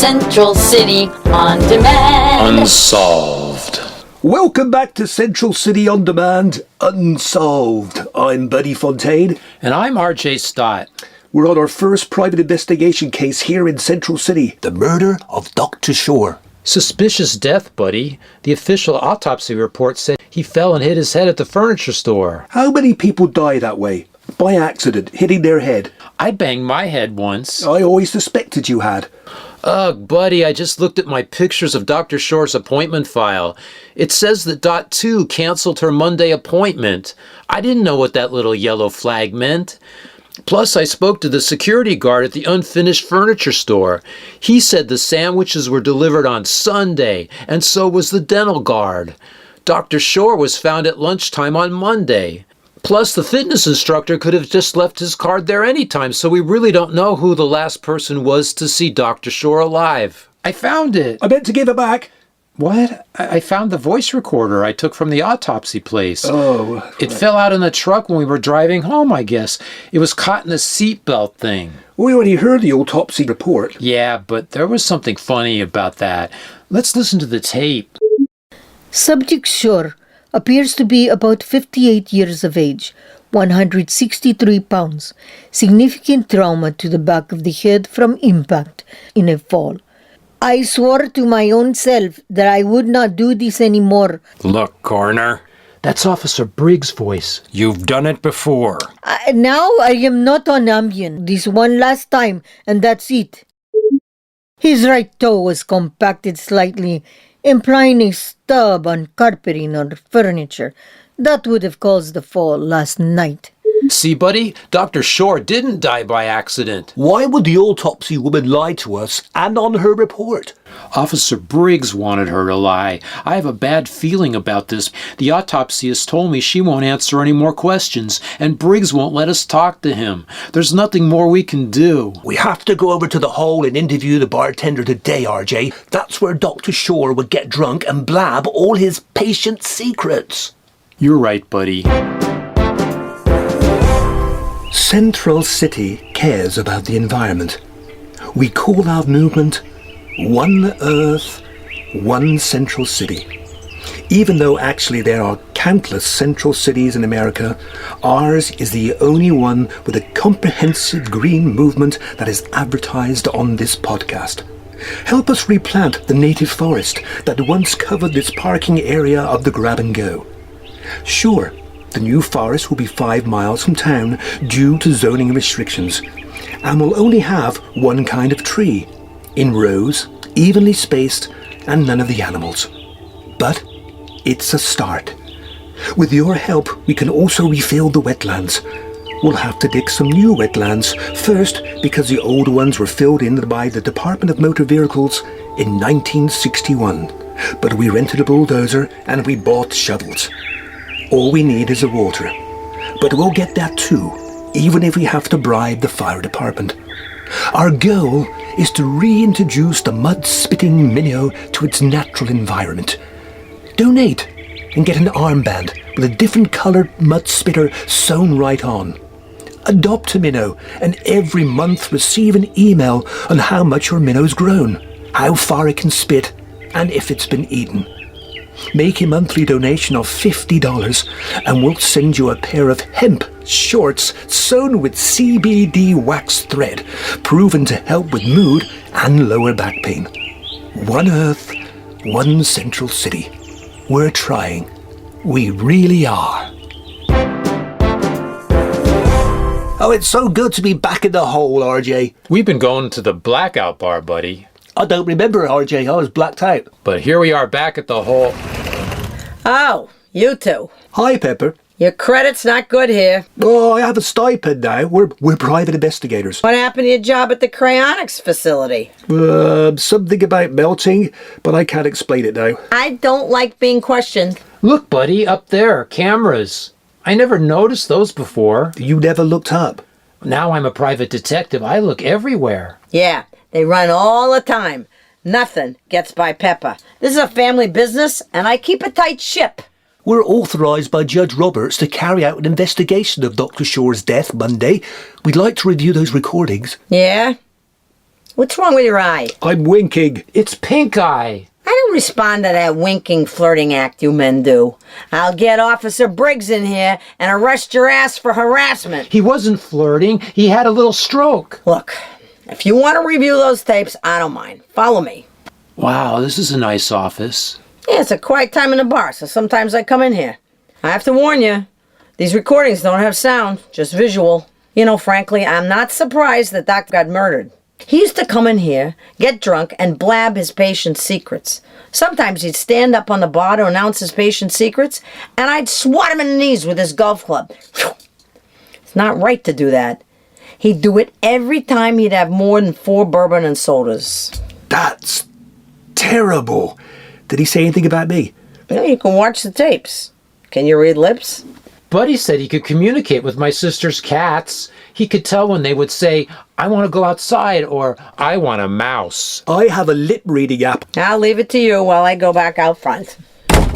Central City On Demand. Unsolved. Welcome back to Central City On Demand, Unsolved. I'm Buddy Fontaine. And I'm R.J. Stott. We're on our first private investigation case here in Central City. The murder of Dr. Shore. Suspicious death, Buddy. The official autopsy report said he fell and hit his head at the furniture store. How many people die that way? By accident, hitting their head. I banged my head once. I always suspected you had. Ugh, Buddy, I just looked at my pictures of Dr. Shore's appointment file. It says that Dot 2 canceled her Monday appointment. I didn't know what that little yellow flag meant. Plus, I spoke to the security guard at the unfinished furniture store. He said the sandwiches were delivered on Sunday, and so was the dental guard. Dr. Shore was found at lunchtime on Monday. Plus, the fitness instructor could have just left his card there anytime, so we really don't know who the last person was to see Dr. Shore alive. I found it. I meant to give it back. What? I found the voice recorder I took from the autopsy place. Oh. It fell out in the truck when we were driving home, I guess. It was caught in a seatbelt thing. We already heard the autopsy report. Yeah, but there was something funny about that. Let's listen to the tape. Subject Shore appears to be about 58 years of age, 163 pounds. Significant trauma to the back of the head from impact in a fall. I swore to my own self that I would not do this anymore. Look, Coroner, That's Officer Briggs' voice. you've done it before. Now I am not on Ambien. This one last time, and that's it. His right toe was compacted slightly, implying a stub on carpeting or furniture. That would have caused the fall last night. See, Buddy? Dr. Shore didn't die by accident. Why would the autopsy woman lie to us and on her report? Officer Briggs wanted her to lie. I have a bad feeling about this. The autopsyist told me she won't answer any more questions, and Briggs won't let us talk to him. There's nothing more we can do. We have to go over to the hall and interview the bartender today, RJ. That's where Dr. Shore would get drunk and blab all his patient secrets. You're right, Buddy. Central City cares about the environment. We call our movement One Earth, One Central City. Even though actually there are countless central cities in America, ours is the only one with a comprehensive green movement that is advertised on this podcast. Help us replant the native forest that once covered this parking area of the grab and go. Sure, the new forest will be 5 miles from town due to zoning restrictions, and will only have one kind of tree, in rows, evenly spaced, and none of the animals. But it's a start. With your help, we can also refill the wetlands. We'll have to dig some new wetlands, first because the old ones were filled in by the Department of Motor Vehicles in 1961. But we rented a bulldozer and we bought shovels. All we need is the water. But we'll get that too, even if we have to bribe the fire department. Our goal is to reintroduce the mud-spitting minnow to its natural environment. Donate and get an armband with a different coloured mud spitter sewn right on. Adopt a minnow and every month receive an email on how much your minnow's grown, how far it can spit, and if it's been eaten. Make a monthly donation of $50 and we'll send you a pair of hemp shorts sewn with CBD wax thread, proven to help with mood and lower back pain. One Earth, One Central City. We're trying. We really are. Oh, it's so good to be back in the hole, RJ. We've been going to the blackout bar, Buddy. I don't remember, RJ. I was blacked out. But here we are back at the hole. Oh, you two. Hi, Pepper. Your credit's not good here. Oh, I have a stipend now. We're private investigators. What happened to your job at the cryonics facility? Something about melting, but I can't explain it now. I don't like being questioned. Look, Buddy, up there, cameras. I never noticed those before. You never looked up. Now I'm a private detective. I look everywhere. Yeah, they run all the time. Nothing gets by Peppa. This is a family business, and I keep a tight ship. We're authorised by Judge Roberts to carry out an investigation of Dr. Shore's death Monday. We'd like to review those recordings. Yeah? What's wrong with your eye? I'm winking. It's pink eye. I don't respond to that winking, flirting act you men do. I'll get Officer Briggs in here and arrest your ass for harassment. He wasn't flirting. He had a little stroke. Look, if you want to review those tapes, I don't mind. Follow me. Wow, this is a nice office. Yeah, it's a quiet time in the bar, so sometimes I come in here. I have to warn you, these recordings don't have sound, just visual. You know, frankly, I'm not surprised that Doc got murdered. He used to come in here, get drunk, and blab his patient's secrets. Sometimes he'd stand up on the bar to announce his patient's secrets, and I'd swat him in the knees with his golf club. It's not right to do that. He'd do it every time he'd have more than 4 bourbon and sodas. That's terrible. Did he say anything about me? You can watch the tapes. Can you read lips? Buddy said he could communicate with my sister's cats. He could tell when they would say, I want to go outside, or I want a mouse. I have a lip reading app. I'll leave it to you while I go back out front.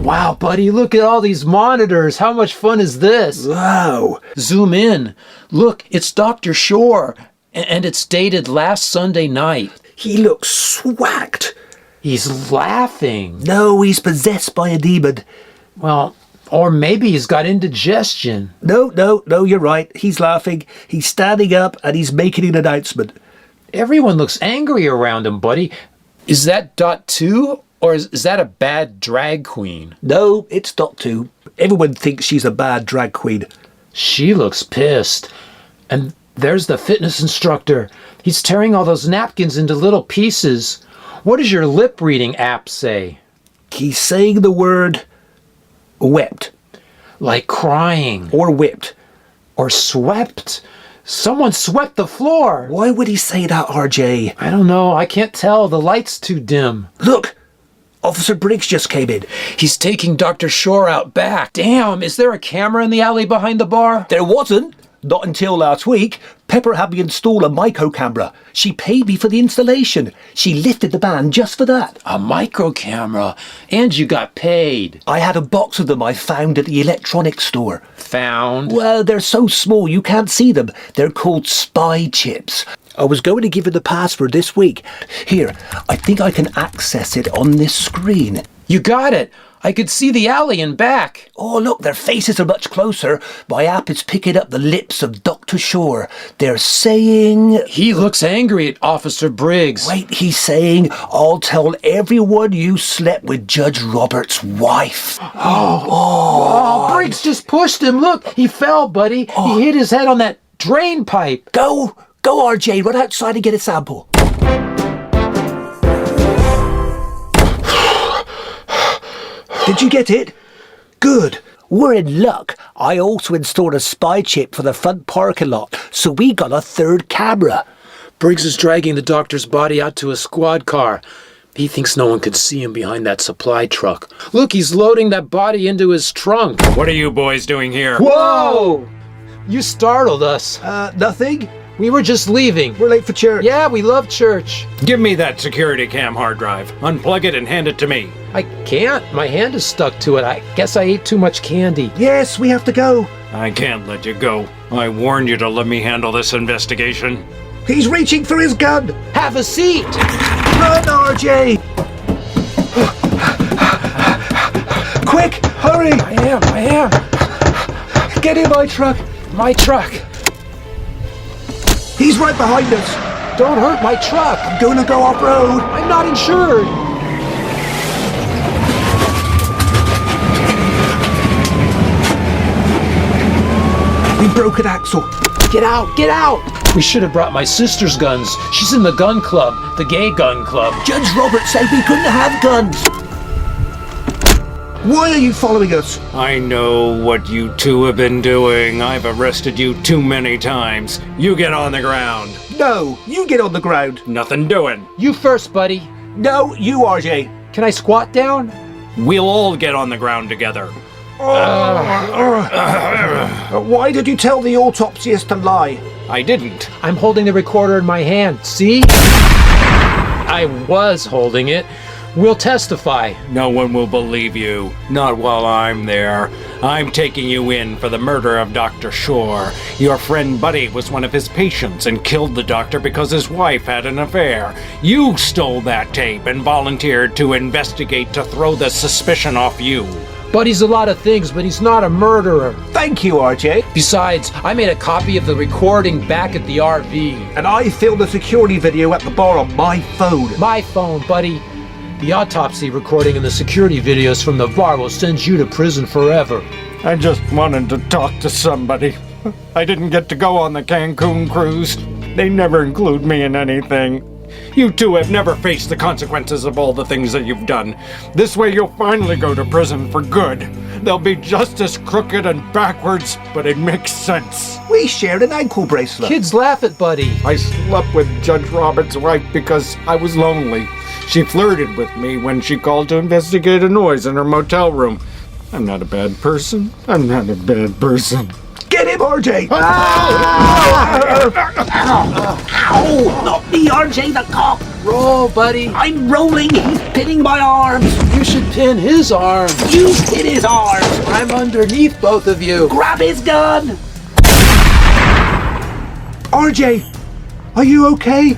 Wow, buddy, look at all these monitors. How much fun is this? Wow. Zoom in. Look, it's Dr. Shore, and it's dated last Sunday night. He looks swacked. He's laughing. No, he's possessed by a demon. Well, or maybe he's got indigestion. No, you're right. He's laughing. He's standing up and he's making an announcement. Everyone looks angry around him, buddy. Is that Dot 2? Or is that a bad drag queen? No, it's Dot 2. Everyone thinks she's a bad drag queen. She looks pissed. And there's the fitness instructor. He's tearing all those napkins into little pieces. What does your lip reading app say? He's saying the word wept. Like crying. Or whipped. Or swept. Someone swept the floor. Why would he say that, RJ? I don't know. I can't tell. The light's too dim. Look! Officer Briggs just came in. He's taking Dr. Shore out back. Damn, is there a camera in the alley behind the bar? There wasn't. Not until last week. Pepper had me install a micro camera. She paid me for the installation. She lifted the ban just for that. A micro camera? And you got paid. I had a box of them I found at the electronics store. Found? Well, they're so small you can't see them. They're called spy chips. I was going to give her the password this week. Here, I think I can access it on this screen. You got it. I could see the alley and back. Oh, look, their faces are much closer. My app is picking up the lips of Dr. Shore. They're saying... He looks angry at Officer Briggs. Wait, he's saying, I'll tell everyone you slept with Judge Roberts' wife. Oh, Briggs just pushed him. Look, he fell, buddy. He hit his head on that drain pipe. Go, RJ, run outside and get a sample. Did you get it? Good. We're in luck. I also installed a spy chip for the front parking lot, so we got a third camera. Briggs is dragging the doctor's body out to a squad car. He thinks no one could see him behind that supply truck. Look, he's loading that body into his trunk. What are you boys doing here? Whoa! You startled us. Nothing? We were just leaving. We're late for church. Yeah, we love church. Give me that security cam hard drive. Unplug it and hand it to me. I can't. My hand is stuck to it. I guess I ate too much candy. Yes, we have to go. I can't let you go. I warned you to let me handle this investigation. He's reaching for his gun. Have a seat. Run, RJ. Quick, hurry. I am. Get in my truck. My truck. He's right behind us. Don't hurt my truck. I'm going to go off-road. I'm not insured. We broke an axle. Get out, get out. We should have brought my sister's guns. She's in the gun club, the gay gun club. Judge Roberts said we couldn't have guns. Why are you following us? I know what you two have been doing. I've arrested you too many times. You get on the ground. No, you get on the ground. Nothing doing. You first, buddy. No, you, RJ. Can I squat down? We'll all get on the ground together. Why did you tell the autopsyist to lie? I didn't. I'm holding the recorder in my hand. See? I was holding it. We'll testify. No one will believe you. Not while I'm there. I'm taking you in for the murder of Dr. Shore. Your friend Buddy was one of his patients and killed the doctor because his wife had an affair. You stole that tape and volunteered to investigate to throw the suspicion off you. Buddy's a lot of things, but he's not a murderer. Thank you, RJ. Besides, I made a copy of the recording back at the RV. And I filmed the security video at the bar on my phone. My phone, buddy. The autopsy recording and the security videos from the bar will send you to prison forever. I just wanted to talk to somebody. I didn't get to go on the Cancun cruise. They never include me in anything. You two have never faced the consequences of all the things that you've done. This way you'll finally go to prison for good. They'll be just as crooked and backwards, but it makes sense. We shared an ankle bracelet. Kids laugh at Buddy. I slept with Judge Roberts' wife because I was lonely. She flirted with me when she called to investigate a noise in her motel room. I'm not a bad person. I'm not a bad person. Get him, RJ! Ow! Not me, RJ the cop! Roll, buddy. I'm rolling! He's pinning my arms! You should pin his arms. You pin his arms! I'm underneath both of you. Grab his gun! RJ, are you okay?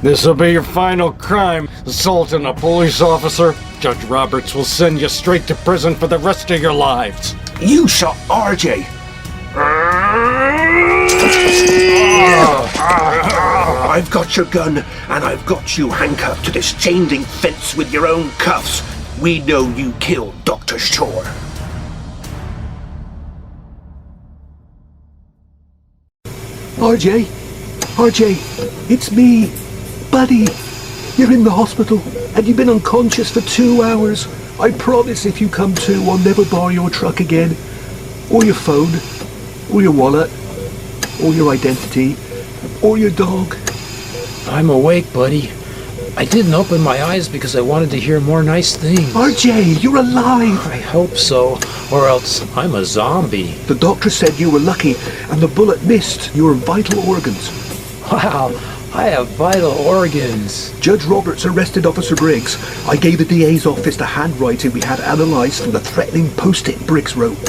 This'll be your final crime, assaulting a police officer. Judge Roberts will send you straight to prison for the rest of your lives. You shot RJ. I've got your gun, and I've got you handcuffed to this chain-link fence with your own cuffs. We know you killed Dr. Shore. RJ, it's me, Buddy. You're in the hospital, and you've been unconscious for 2 hours. I promise if you come to, I'll never borrow your truck again, or your phone, or your wallet, or your identity, or your dog. I'm awake, buddy. I didn't open my eyes because I wanted to hear more nice things. RJ, you're alive! I hope so, or else I'm a zombie. The doctor said you were lucky, and the bullet missed your vital organs. Wow, I have vital organs. Judge Roberts arrested Officer Briggs. I gave the DA's office the handwriting we had analysed from the threatening post-it Briggs wrote.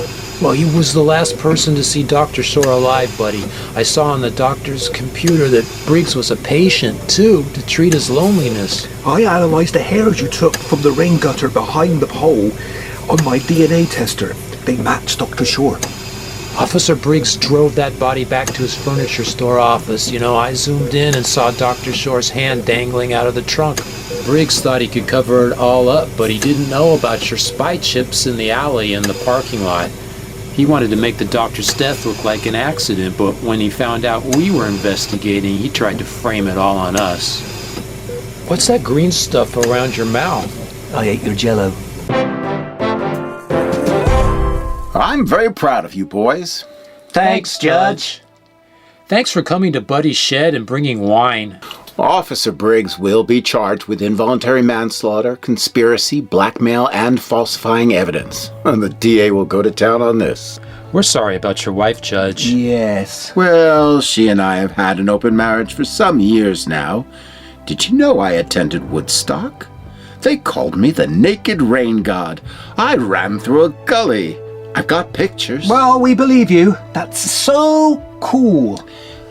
Well, he was the last person to see Dr. Shore alive, buddy. I saw on the doctor's computer that Briggs was a patient, too, to treat his loneliness. I analysed the hairs you took from the rain gutter behind the hole on my DNA tester. They matched Dr. Shore. Officer Briggs drove that body back to his furniture store office. You know, I zoomed in and saw Dr. Shore's hand dangling out of the trunk. Briggs thought he could cover it all up, but he didn't know about your spy chips in the alley in the parking lot. He wanted to make the doctor's death look like an accident, but when he found out we were investigating, he tried to frame it all on us. What's that green stuff around your mouth? I ate your jello. I'm very proud of you boys. Thanks, Judge. Thanks for coming to Buddy's shed and bringing wine. Officer Briggs will be charged with involuntary manslaughter, conspiracy, blackmail, and falsifying evidence. And the DA will go to town on this. We're sorry about your wife, Judge. Yes. Well, she and I have had an open marriage for some years now. Did you know I attended Woodstock? They called me the Naked Rain God. I ran through a gully. I've got pictures. Well, we believe you. That's so cool.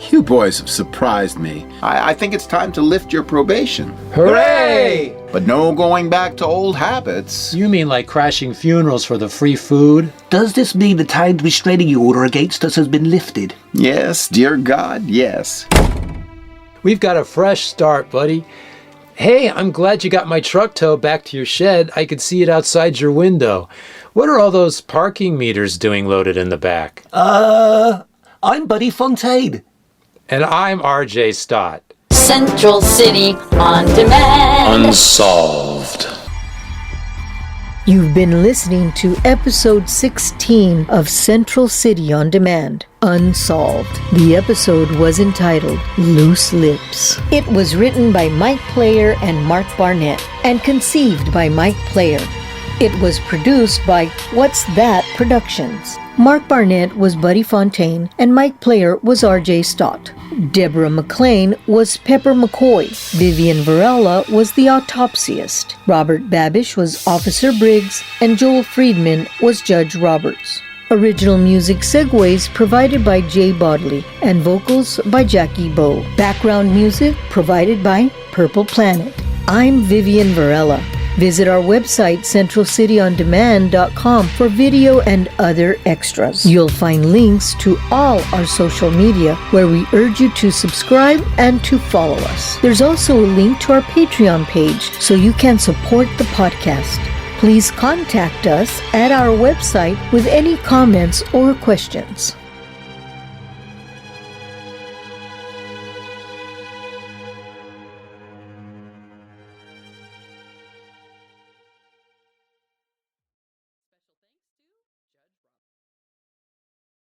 You boys have surprised me. I think it's time to lift your probation. Hooray! But no going back to old habits. You mean like crashing funerals for the free food? Does this mean the timed restraining order against us has been lifted? Yes, dear God, yes. We've got a fresh start, buddy. Hey, I'm glad you got my truck towed back to your shed. I could see it outside your window. What are all those parking meters doing loaded in the back? I'm Buddy Fontaine. And I'm RJ Stott. Central City on Demand. Unsolved. You've been listening to episode 16 of Central City on Demand, Unsolved. The episode was entitled Loose Lips. It was written by Mike Player and Mark Barnett and conceived by Mike Player. It was produced by What's That Productions. Mark Barnett was Buddy Fontaine, and Mike Player was R.J. Stott. Deborah McLean was Pepper McCoy. Vivian Varela was the autopsyist. Robert Babish was Officer Briggs, and Joel Friedman was Judge Roberts. Original music segues provided by Jay Bodley and vocals by Jackie Bowe. Background music provided by Purple Planet. I'm Vivian Varela. Visit our website centralcityondemand.com for video and other extras. You'll find links to all our social media where we urge you to subscribe and to follow us. There's also a link to our Patreon page so you can support the podcast. Please contact us at our website with any comments or questions.